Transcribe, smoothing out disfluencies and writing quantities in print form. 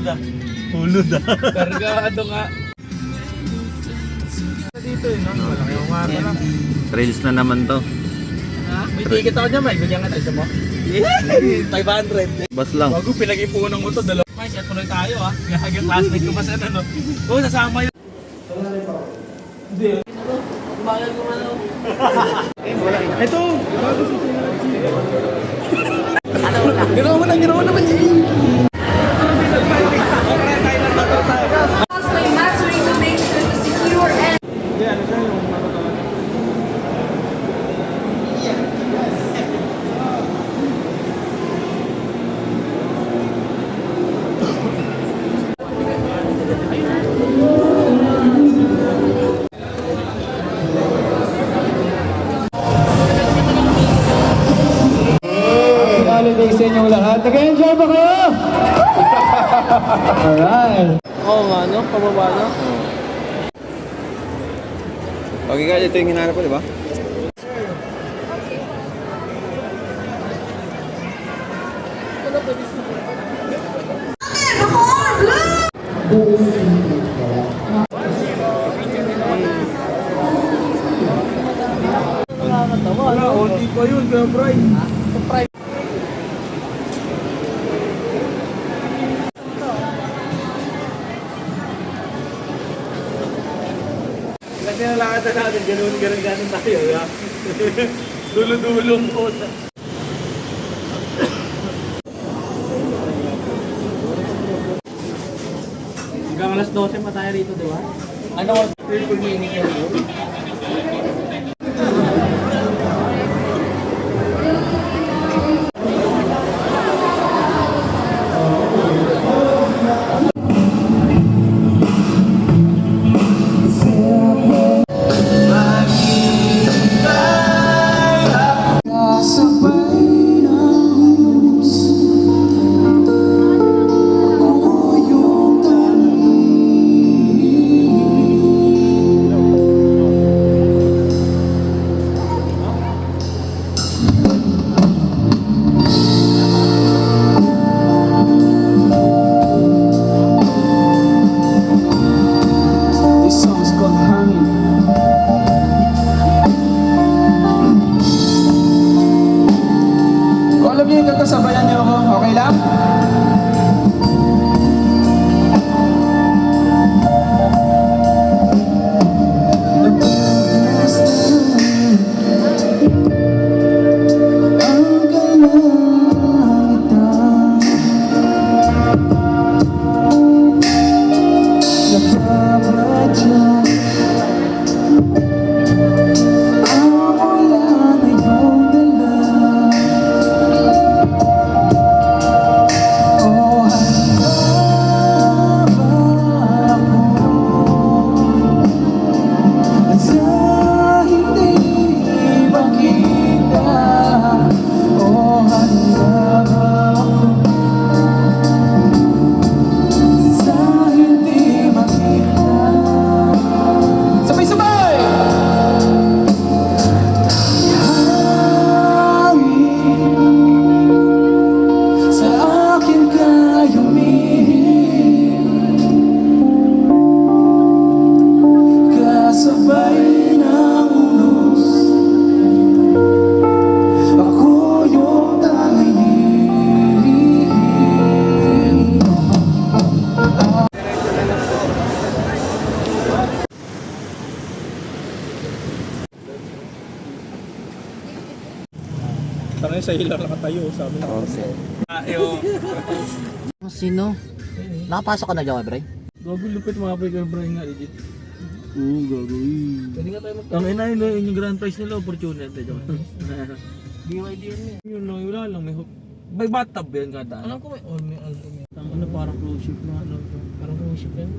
Hulod ah. Hulod ah. Kargado nga. Dito no? Malaki yung mara lang. Trails na naman to. Ha? May ticket ako dyan, may bigyan ka tayo mo. 500. Bus lang. Bago pinag-ipunan mo to, dalawa. May set tuloy tayo ha. Gagawin classmate ko pa sa ano. Oo, sasama yun. Hindi. Bagal ko ano. Ito! Ginawa mo naman Jay! Also, mastering to make sure to secure and Holiday sa inyong lahat. Nag-enjoy ba kayo? Alright. Oo nga no, pababa no? Okay guys, ito yung hinanap ko, di ba? Wala, hindi pa yun, kaya Brian. Kasi nalakad na natin, ganun tayo, ya. Dulo-dulong po. Hanggang alas 12 pa tayo rito, di ba? Ano, triple meaning yan yun? This song's called Honey. Kung alam niyo yung kakasabayan niyo ako, okay lang? Sabay-sabay! Sa akin kayo kasabay ng unos. Ako yung tanging Tangan sa ilang nakatayo, sabi na. Yung... Sino? Nakapasok ka na dyan, Bray? Gago lupit mga kay Brian nga, legit. Oo, gagawin. Pwede nga tayo ang ina yun yung grand prize nila, opportunity. BYD yun eh. Yun lang, wala lang, may hook. May bathtub yan kada. Alam ko may all may album yan. Ang ano parang cruise ship na ano. Parang cruise ship yan.